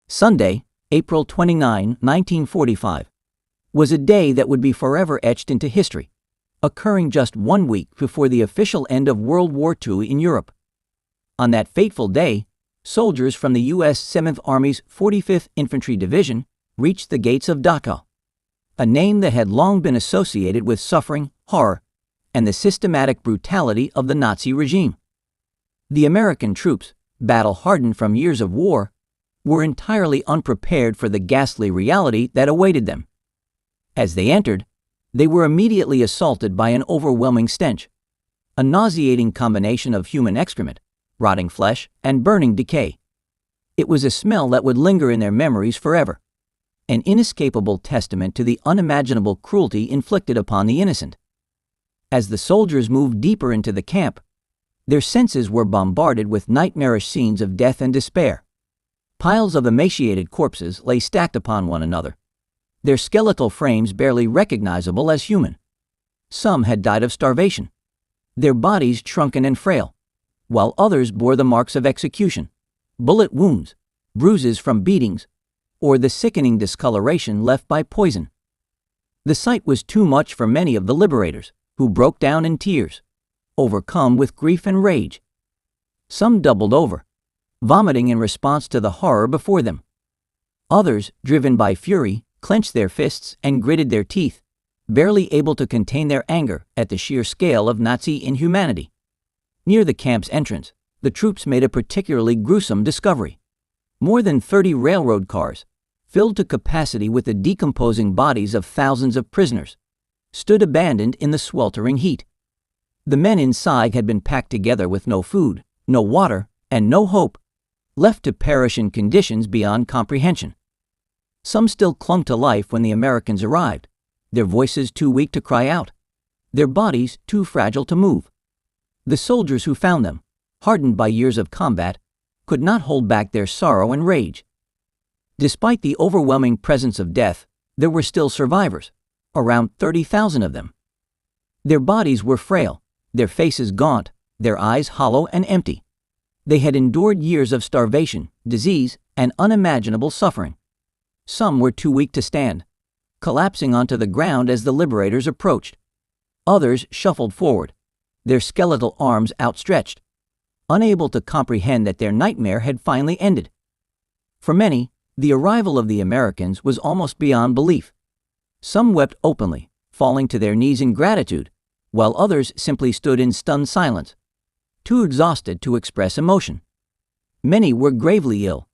Sunday, April 29, 1945, was a day that would be forever etched into history, occurring just 1 week before the official end of World War II in Europe. On that fateful day, soldiers from the U.S. 7th Army's 45th Infantry Division reached the gates of Dachau, a name that had long been associated with suffering, horror, and the systematic brutality of the Nazi regime. The American troops, battle-hardened from years of war, were entirely unprepared for the ghastly reality that awaited them. As they entered, they were immediately assaulted by an overwhelming stench, a nauseating combination of human excrement, rotting flesh, and burning decay. It was a smell that would linger in their memories forever, an inescapable testament to the unimaginable cruelty inflicted upon the innocent. As the soldiers moved deeper into the camp, their senses were bombarded with nightmarish scenes of death and despair. Piles of emaciated corpses lay stacked upon one another, their skeletal frames barely recognizable as human. Some had died of starvation, their bodies shrunken and frail, while others bore the marks of execution, bullet wounds, bruises from beatings, or the sickening discoloration left by poison. The sight was too much for many of the liberators, who broke down in tears, overcome with grief and rage. Some doubled over, vomiting in response to the horror before them. Others, driven by fury, clenched their fists and gritted their teeth, barely able to contain their anger at the sheer scale of Nazi inhumanity. Near the camp's entrance, the troops made a particularly gruesome discovery. More than 30 railroad cars, filled to capacity with the decomposing bodies of thousands of prisoners, stood abandoned in the sweltering heat. The men inside had been packed together with no food, no water, and no hope, left to perish in conditions beyond comprehension. Some still clung to life when the Americans arrived, their voices too weak to cry out, their bodies too fragile to move. The soldiers who found them, hardened by years of combat, could not hold back their sorrow and rage. Despite the overwhelming presence of death, there were still survivors, around 30,000 of them. Their bodies were frail, their faces gaunt, their eyes hollow and empty. They had endured years of starvation, disease, and unimaginable suffering. Some were too weak to stand, collapsing onto the ground as the liberators approached. Others shuffled forward, their skeletal arms outstretched, unable to comprehend that their nightmare had finally ended. For many, the arrival of the Americans was almost beyond belief. Some wept openly, falling to their knees in gratitude, while others simply stood in stunned silence, too exhausted to express emotion. Many were gravely ill,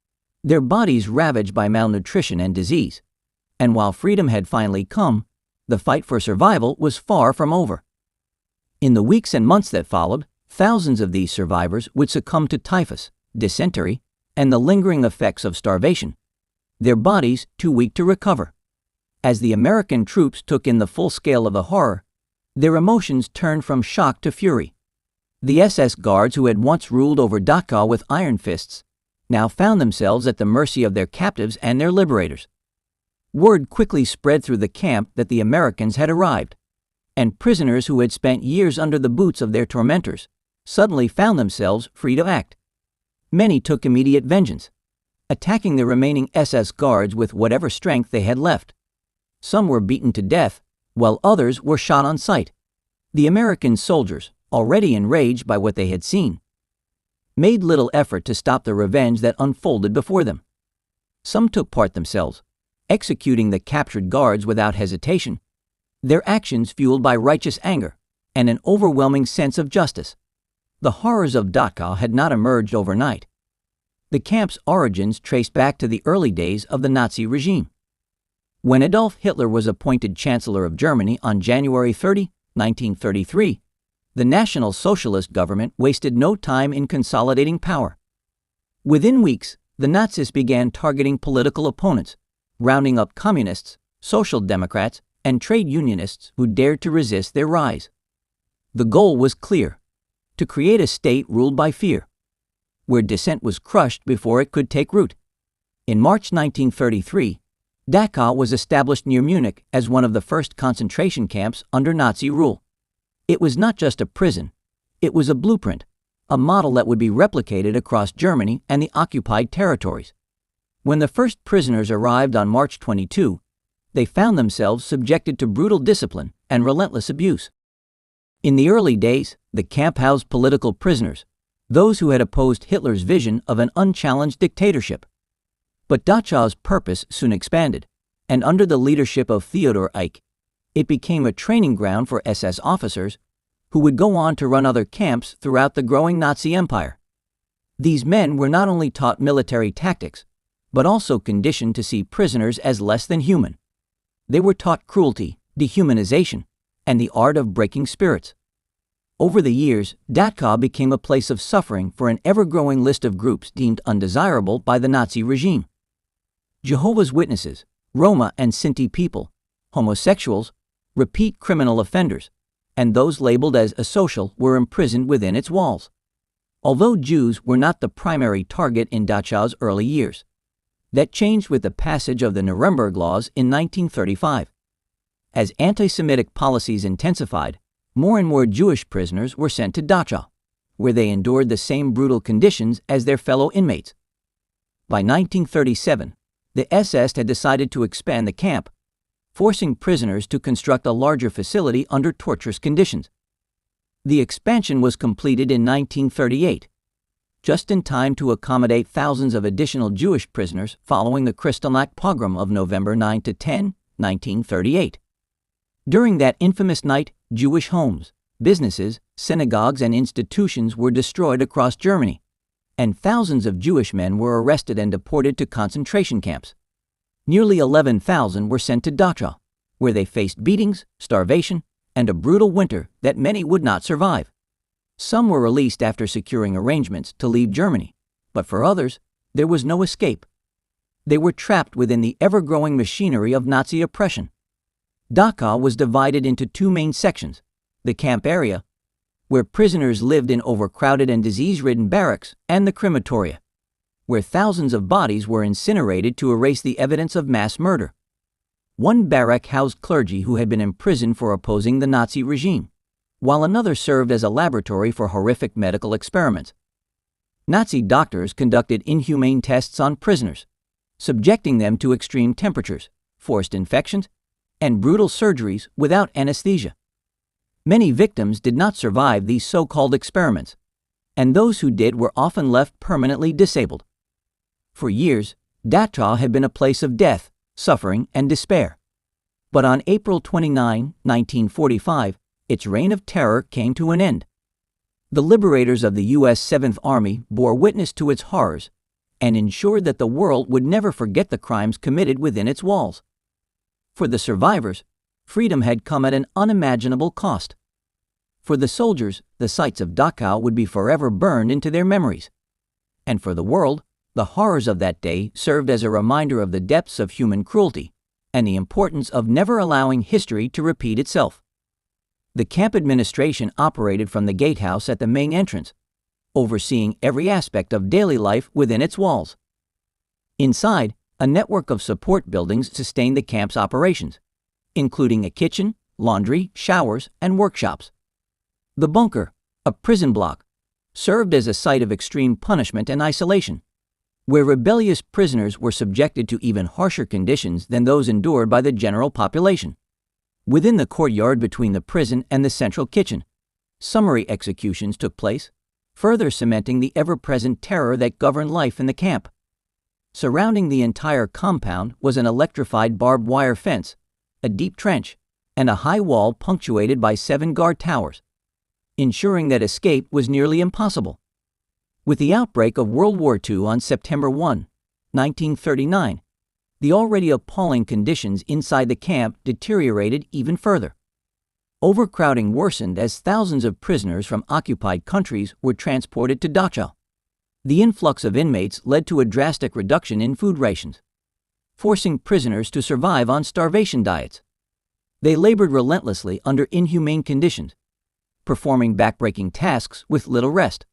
their bodies ravaged by malnutrition and disease, and while freedom had finally come, the fight for survival was far from over. In the weeks and months that followed, thousands of these survivors would succumb to typhus, dysentery, and the lingering effects of starvation, their bodies too weak to recover. As the American troops took in the full scale of the horror, their emotions turned from shock to fury. The SS guards who had once ruled over Dachau with iron fists now found themselves at the mercy of their captives and their liberators. Word quickly spread through the camp that the Americans had arrived, and prisoners who had spent years under the boots of their tormentors suddenly found themselves free to act. Many took immediate vengeance, attacking the remaining SS guards with whatever strength they had left. Some were beaten to death, while others were shot on sight. The American soldiers, already enraged by what they had seen, made little effort to stop the revenge that unfolded before them. Some took part themselves, executing the captured guards without hesitation, their actions fueled by righteous anger and an overwhelming sense of justice. The horrors of Dachau had not emerged overnight. The camp's origins traced back to the early days of the Nazi regime. When Adolf Hitler was appointed Chancellor of Germany on January 30, 1933, the National Socialist government wasted no time in consolidating power. Within weeks, the Nazis began targeting political opponents, rounding up communists, social democrats, and trade unionists who dared to resist their rise. The goal was clear: to create a state ruled by fear, where dissent was crushed before it could take root. In March 1933, Dachau was established near Munich as one of the first concentration camps under Nazi rule. It was not just a prison, it was a blueprint, a model that would be replicated across Germany and the occupied territories. When the first prisoners arrived on March 22, they found themselves subjected to brutal discipline and relentless abuse. In the early days, the camp housed political prisoners, those who had opposed Hitler's vision of an unchallenged dictatorship. But Dachau's purpose soon expanded, and under the leadership of Theodor Eicke, it became a training ground for SS officers who would go on to run other camps throughout the growing Nazi Empire. These men were not only taught military tactics, but also conditioned to see prisoners as less than human. They were taught cruelty, dehumanization, and the art of breaking spirits. Over the years, Dachau became a place of suffering for an ever-growing list of groups deemed undesirable by the Nazi regime. Jehovah's Witnesses, Roma and Sinti people, homosexuals, repeat criminal offenders, and those labeled as asocial were imprisoned within its walls. Although Jews were not the primary target in Dachau's early years, that changed with the passage of the Nuremberg Laws in 1935. As anti-Semitic policies intensified, more and more Jewish prisoners were sent to Dachau, where they endured the same brutal conditions as their fellow inmates. By 1937, the SS had decided to expand the camp, forcing prisoners to construct a larger facility under torturous conditions. The expansion was completed in 1938, just in time to accommodate thousands of additional Jewish prisoners following the Kristallnacht pogrom of November 9–10, 1938. During that infamous night, Jewish homes, businesses, synagogues, and institutions were destroyed across Germany, and thousands of Jewish men were arrested and deported to concentration camps. Nearly 11,000 were sent to Dachau, where they faced beatings, starvation, and a brutal winter that many would not survive. Some were released after securing arrangements to leave Germany, but for others, there was no escape. They were trapped within the ever-growing machinery of Nazi oppression. Dachau was divided into two main sections: the camp area, where prisoners lived in overcrowded and disease-ridden barracks, and the crematoria, where thousands of bodies were incinerated to erase the evidence of mass murder. One barrack housed clergy who had been imprisoned for opposing the Nazi regime, while another served as a laboratory for horrific medical experiments. Nazi doctors conducted inhumane tests on prisoners, subjecting them to extreme temperatures, forced infections, and brutal surgeries without anesthesia. Many victims did not survive these so-called experiments, and those who did were often left permanently disabled. For years, Dachau had been a place of death, suffering, and despair. But on April 29, 1945, its reign of terror came to an end. The liberators of the U.S. 7th Army bore witness to its horrors and ensured that the world would never forget the crimes committed within its walls. For the survivors, freedom had come at an unimaginable cost. For the soldiers, the sights of Dachau would be forever burned into their memories. And for the world, the horrors of that day served as a reminder of the depths of human cruelty and the importance of never allowing history to repeat itself. The camp administration operated from the gatehouse at the main entrance, overseeing every aspect of daily life within its walls. Inside, a network of support buildings sustained the camp's operations, including a kitchen, laundry, showers, and workshops. The bunker, a prison block, served as a site of extreme punishment and isolation, where rebellious prisoners were subjected to even harsher conditions than those endured by the general population. Within the courtyard between the prison and the central kitchen, summary executions took place, further cementing the ever-present terror that governed life in the camp. Surrounding the entire compound was an electrified barbed wire fence, a deep trench, and a high wall punctuated by 7 guard towers, ensuring that escape was nearly impossible. With the outbreak of World War II on September 1, 1939, the already appalling conditions inside the camp deteriorated even further. Overcrowding worsened as thousands of prisoners from occupied countries were transported to Dachau. The influx of inmates led to a drastic reduction in food rations, forcing prisoners to survive on starvation diets. They labored relentlessly under inhumane conditions, performing backbreaking tasks with little rest.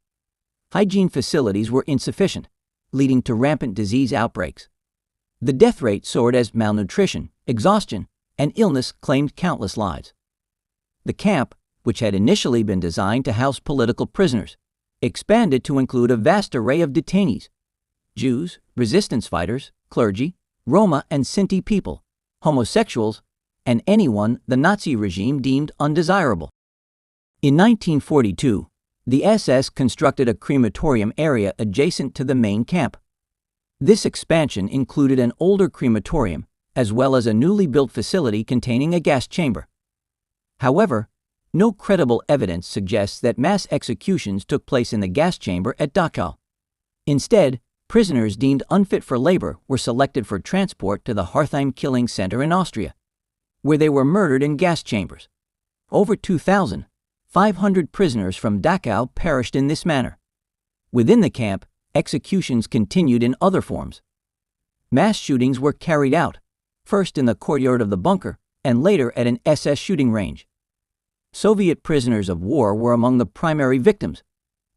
Hygiene facilities were insufficient, leading to rampant disease outbreaks. The death rate soared as malnutrition, exhaustion, and illness claimed countless lives. The camp, which had initially been designed to house political prisoners, expanded to include a vast array of detainees: Jews, resistance fighters, clergy, Roma and Sinti people, homosexuals, and anyone the Nazi regime deemed undesirable. In 1942, the SS constructed a crematorium area adjacent to the main camp. This expansion included an older crematorium as well as a newly built facility containing a gas chamber. However, no credible evidence suggests that mass executions took place in the gas chamber at Dachau. Instead, prisoners deemed unfit for labor were selected for transport to the Hartheim killing center in Austria, where they were murdered in gas chambers. Over 2,500 prisoners from Dachau perished in this manner. Within the camp, executions continued in other forms. Mass shootings were carried out, first in the courtyard of the bunker and later at an SS shooting range. Soviet prisoners of war were among the primary victims,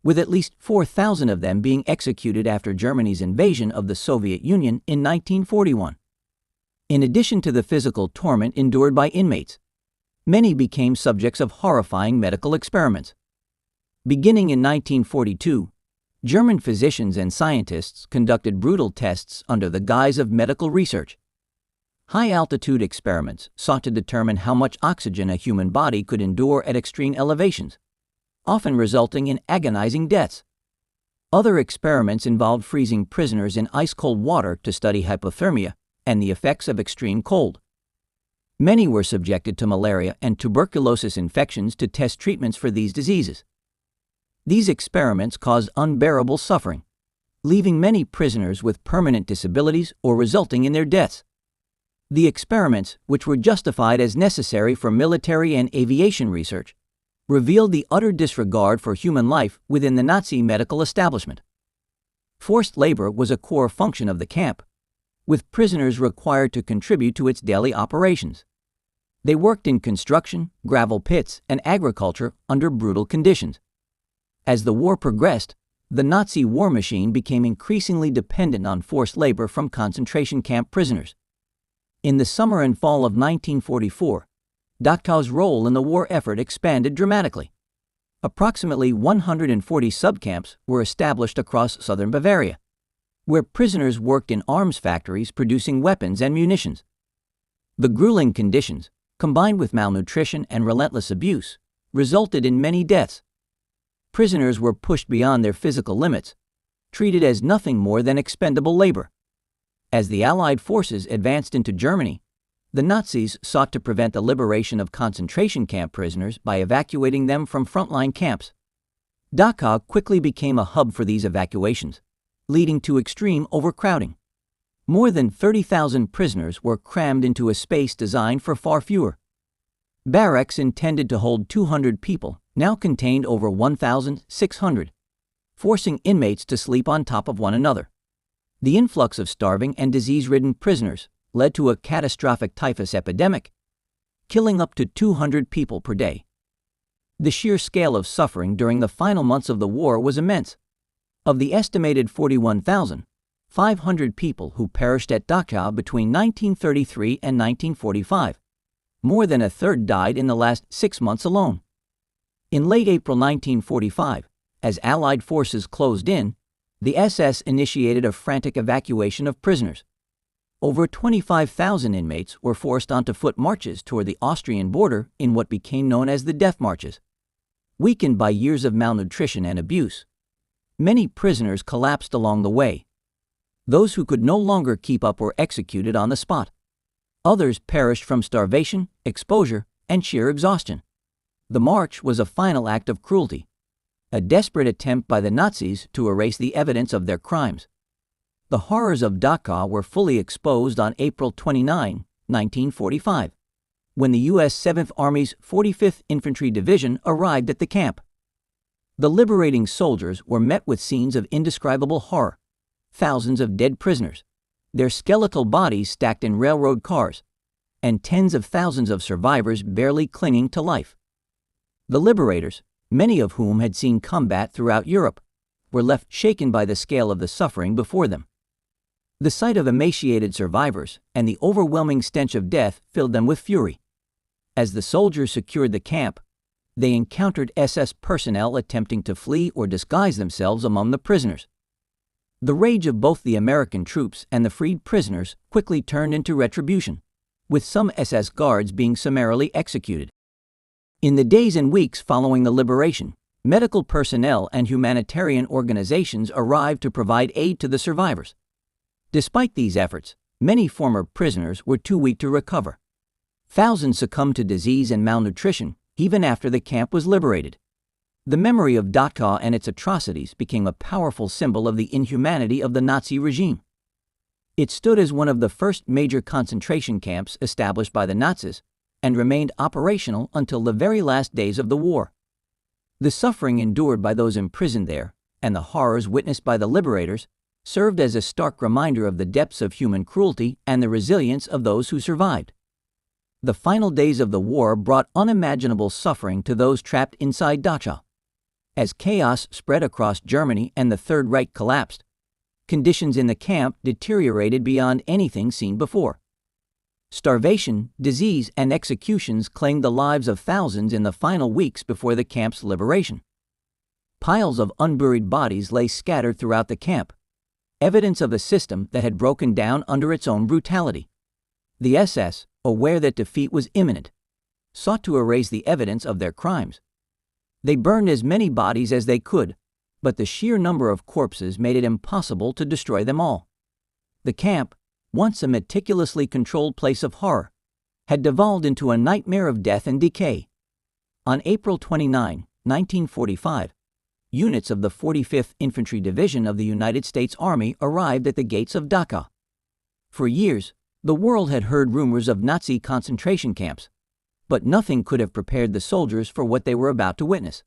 with at least 4,000 of them being executed after Germany's invasion of the Soviet Union in 1941. In addition to the physical torment endured by inmates, many became subjects of horrifying medical experiments. Beginning in 1942, German physicians and scientists conducted brutal tests under the guise of medical research. High-altitude experiments sought to determine how much oxygen a human body could endure at extreme elevations, often resulting in agonizing deaths. Other experiments involved freezing prisoners in ice-cold water to study hypothermia and the effects of extreme cold. Many were subjected to malaria and tuberculosis infections to test treatments for these diseases. These experiments caused unbearable suffering, leaving many prisoners with permanent disabilities or resulting in their deaths. The experiments, which were justified as necessary for military and aviation research, revealed the utter disregard for human life within the Nazi medical establishment. Forced labor was a core function of the camp, with prisoners required to contribute to its daily operations. They worked in construction, gravel pits, and agriculture under brutal conditions. As the war progressed, the Nazi war machine became increasingly dependent on forced labor from concentration camp prisoners. In the summer and fall of 1944, Dachau's role in the war effort expanded dramatically. Approximately 140 subcamps were established across southern Bavaria, where prisoners worked in arms factories producing weapons and munitions. The grueling conditions, combined with malnutrition and relentless abuse, resulted in many deaths. Prisoners were pushed beyond their physical limits, treated as nothing more than expendable labor. As the Allied forces advanced into Germany, the Nazis sought to prevent the liberation of concentration camp prisoners by evacuating them from frontline camps. Dachau quickly became a hub for these evacuations, leading to extreme overcrowding. More than 30,000 prisoners were crammed into a space designed for far fewer. Barracks intended to hold 200 people now contained over 1,600, forcing inmates to sleep on top of one another. The influx of starving and disease-ridden prisoners led to a catastrophic typhus epidemic, killing up to 200 people per day. The sheer scale of suffering during the final months of the war was immense. Of the estimated 41,500 people who perished at Dachau between 1933 and 1945, more than a third died in the last 6 months alone. In late April 1945, as Allied forces closed in, the SS initiated a frantic evacuation of prisoners. Over 25,000 inmates were forced onto foot marches toward the Austrian border in what became known as the Death Marches. Weakened by years of malnutrition and abuse, many prisoners collapsed along the way. Those who could no longer keep up were executed on the spot. Others perished from starvation, exposure, and sheer exhaustion. The march was a final act of cruelty, a desperate attempt by the Nazis to erase the evidence of their crimes. The horrors of Dachau were fully exposed on April 29, 1945, when the U.S. 7th Army's 45th Infantry Division arrived at the camp. The liberating soldiers were met with scenes of indescribable horror: thousands of dead prisoners, their skeletal bodies stacked in railroad cars, and tens of thousands of survivors barely clinging to life. The liberators, many of whom had seen combat throughout Europe, were left shaken by the scale of the suffering before them. The sight of emaciated survivors and the overwhelming stench of death filled them with fury. As the soldiers secured the camp, they encountered SS personnel attempting to flee or disguise themselves among the prisoners. The rage of both the American troops and the freed prisoners quickly turned into retribution, with some SS guards being summarily executed. In the days and weeks following the liberation, medical personnel and humanitarian organizations arrived to provide aid to the survivors. Despite these efforts, many former prisoners were too weak to recover. Thousands succumbed to disease and malnutrition even after the camp was liberated. The memory of Dachau and its atrocities became a powerful symbol of the inhumanity of the Nazi regime. It stood as one of the first major concentration camps established by the Nazis and remained operational until the very last days of the war. The suffering endured by those imprisoned there and the horrors witnessed by the liberators served as a stark reminder of the depths of human cruelty and the resilience of those who survived. The final days of the war brought unimaginable suffering to those trapped inside Dachau. As chaos spread across Germany and the Third Reich collapsed, conditions in the camp deteriorated beyond anything seen before. Starvation, disease, and executions claimed the lives of thousands in the final weeks before the camp's liberation. Piles of unburied bodies lay scattered throughout the camp, evidence of a system that had broken down under its own brutality. The SS, aware that defeat was imminent, sought to erase the evidence of their crimes. They burned as many bodies as they could, but the sheer number of corpses made it impossible to destroy them all. The camp, once a meticulously controlled place of horror, had devolved into a nightmare of death and decay. On April 29, 1945, units of the 45th Infantry Division of the United States Army arrived at the gates of Dachau. For years, the world had heard rumors of Nazi concentration camps, but nothing could have prepared the soldiers for what they were about to witness.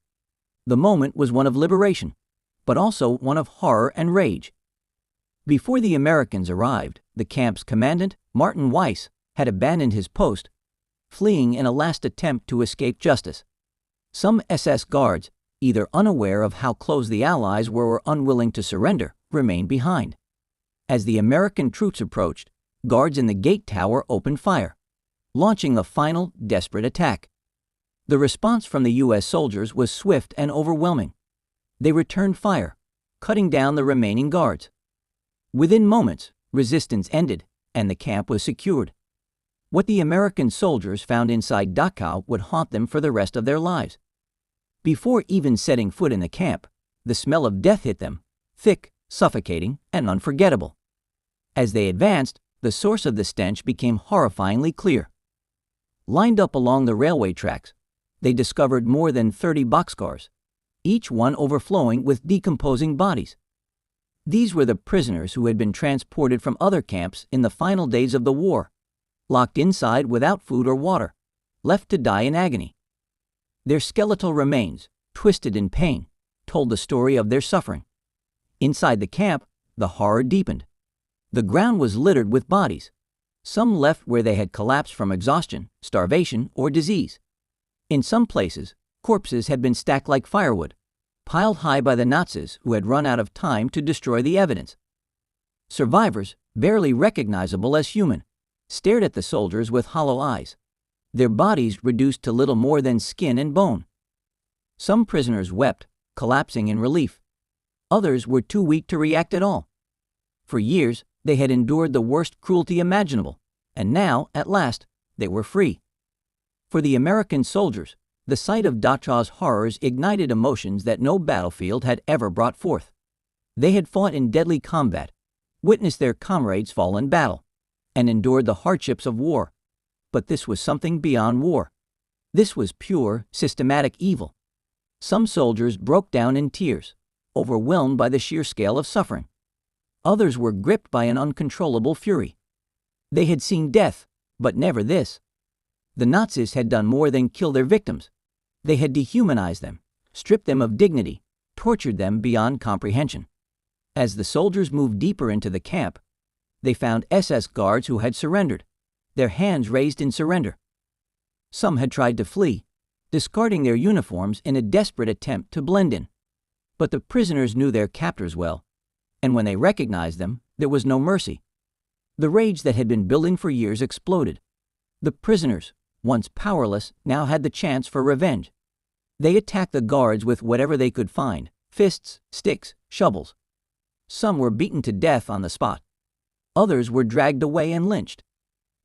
The moment was one of liberation, but also one of horror and rage. Before the Americans arrived, the camp's commandant, Martin Weiss, had abandoned his post, fleeing in a last attempt to escape justice. Some SS guards, either unaware of how close the Allies were or unwilling to surrender, remained behind. As the American troops approached, guards in the gate tower opened fire, launching a final, desperate attack. The response from the U.S. soldiers was swift and overwhelming. They returned fire, cutting down the remaining guards. Within moments, resistance ended, and the camp was secured. What the American soldiers found inside Dachau would haunt them for the rest of their lives. Before even setting foot in the camp, the smell of death hit them, thick, suffocating, and unforgettable. As they advanced, the source of the stench became horrifyingly clear. Lined up along the railway tracks, they discovered more than 30 boxcars, each one overflowing with decomposing bodies. These were the prisoners who had been transported from other camps in the final days of the war, locked inside without food or water, left to die in agony. Their skeletal remains, twisted in pain, told the story of their suffering. Inside the camp, the horror deepened. The ground was littered with bodies, some left where they had collapsed from exhaustion, starvation, or disease. In some places, corpses had been stacked like firewood, piled high by the Nazis who had run out of time to destroy the evidence. Survivors, barely recognizable as human, stared at the soldiers with hollow eyes, their bodies reduced to little more than skin and bone. Some prisoners wept, collapsing in relief. Others were too weak to react at all. For years, they had endured the worst cruelty imaginable, and now, at last, they were free. For the American soldiers, the sight of Dachau's horrors ignited emotions that no battlefield had ever brought forth. They had fought in deadly combat, witnessed their comrades fall in battle, and endured the hardships of war. But this was something beyond war. This was pure, systematic evil. Some soldiers broke down in tears, overwhelmed by the sheer scale of suffering. Others were gripped by an uncontrollable fury. They had seen death, but never this. The Nazis had done more than kill their victims. They had dehumanized them, stripped them of dignity, tortured them beyond comprehension. As the soldiers moved deeper into the camp, they found SS guards who had surrendered, their hands raised in surrender. Some had tried to flee, discarding their uniforms in a desperate attempt to blend in. But the prisoners knew their captors well, and when they recognized them, there was no mercy. The rage that had been building for years exploded. The prisoners, once powerless, now had the chance for revenge. They attacked the guards with whatever they could find: fists, sticks, shovels. Some were beaten to death on the spot. Others were dragged away and lynched.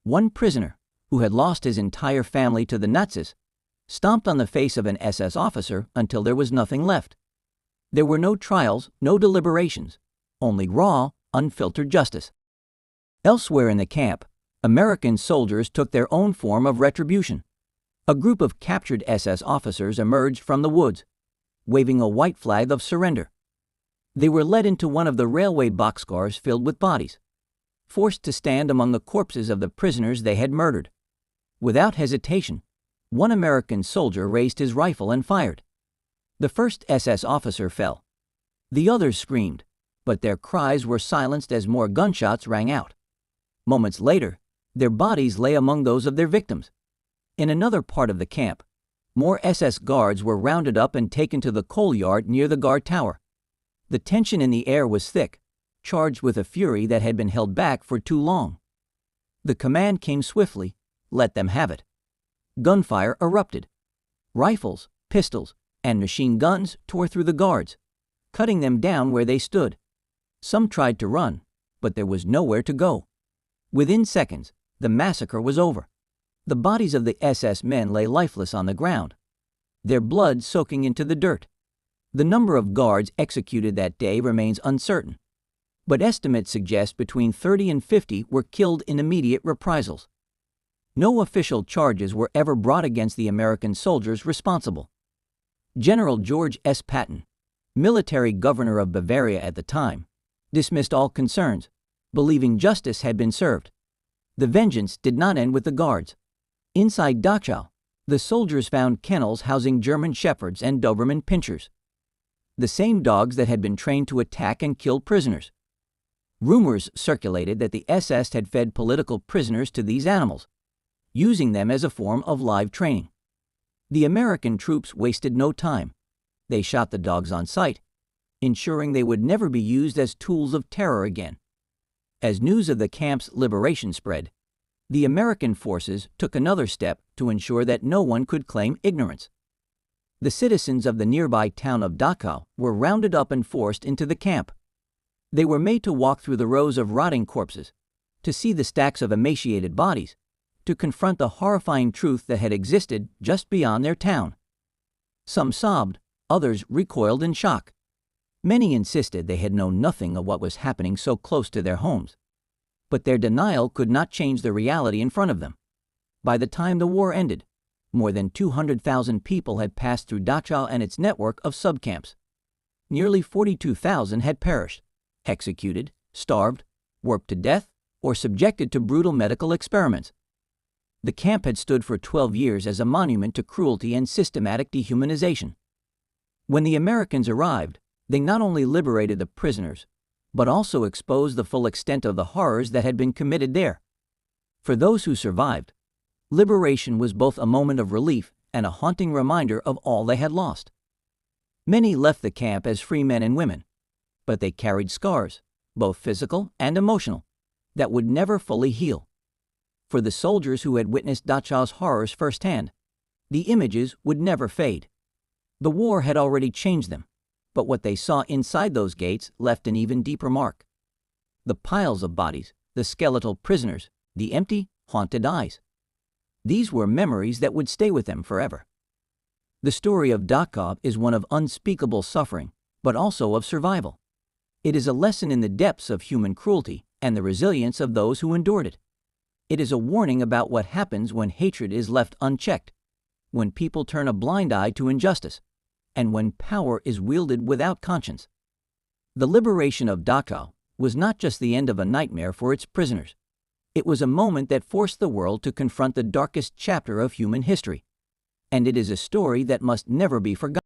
One prisoner, who had lost his entire family to the Nazis, stomped on the face of an SS officer until there was nothing left. There were no trials, no deliberations, only raw, unfiltered justice. Elsewhere in the camp, American soldiers took their own form of retribution. A group of captured SS officers emerged from the woods, waving a white flag of surrender. They were led into one of the railway boxcars filled with bodies, forced to stand among the corpses of the prisoners they had murdered. Without hesitation, one American soldier raised his rifle and fired. The first SS officer fell. The others screamed, but their cries were silenced as more gunshots rang out. Moments later, their bodies lay among those of their victims. In another part of the camp, more SS guards were rounded up and taken to the coal yard near the guard tower. The tension in the air was thick, charged with a fury that had been held back for too long. The command came swiftly, let them have it. Gunfire erupted. Rifles, pistols, and machine guns tore through the guards, cutting them down where they stood. Some tried to run, but there was nowhere to go. Within seconds, the massacre was over. The bodies of the SS men lay lifeless on the ground, their blood soaking into the dirt. The number of guards executed that day remains uncertain, but estimates suggest between 30 and 50 were killed in immediate reprisals. No official charges were ever brought against the American soldiers responsible. General George S. Patton, military governor of Bavaria at the time, dismissed all concerns, believing justice had been served. The vengeance did not end with the guards. Inside Dachau, the soldiers found kennels housing German shepherds and Doberman pinschers, the same dogs that had been trained to attack and kill prisoners. Rumors circulated that the SS had fed political prisoners to these animals, using them as a form of live training. The American troops wasted no time. They shot the dogs on sight, ensuring they would never be used as tools of terror again. As news of the camp's liberation spread, the American forces took another step to ensure that no one could claim ignorance. The citizens of the nearby town of Dachau were rounded up and forced into the camp. They were made to walk through the rows of rotting corpses, to see the stacks of emaciated bodies, to confront the horrifying truth that had existed just beyond their town. Some sobbed, others recoiled in shock. Many insisted they had known nothing of what was happening so close to their homes. But their denial could not change the reality in front of them. By the time the war ended, more than 200,000 people had passed through Dachau and its network of subcamps. Nearly 42,000 had perished, executed, starved, worked to death, or subjected to brutal medical experiments. The camp had stood for 12 years as a monument to cruelty and systematic dehumanization. When the Americans arrived, they not only liberated the prisoners, but also exposed the full extent of the horrors that had been committed there. For those who survived, liberation was both a moment of relief and a haunting reminder of all they had lost. Many left the camp as free men and women, but they carried scars, both physical and emotional, that would never fully heal. For the soldiers who had witnessed Dachau's horrors firsthand, the images would never fade. The war had already changed them, but what they saw inside those gates left an even deeper mark. The piles of bodies, the skeletal prisoners, the empty, haunted eyes. These were memories that would stay with them forever. The story of Dachau is one of unspeakable suffering, but also of survival. It is a lesson in the depths of human cruelty and the resilience of those who endured it. It is a warning about what happens when hatred is left unchecked, when people turn a blind eye to injustice, and when power is wielded without conscience. The liberation of Dachau was not just the end of a nightmare for its prisoners. It was a moment that forced the world to confront the darkest chapter of human history. And it is a story that must never be forgotten.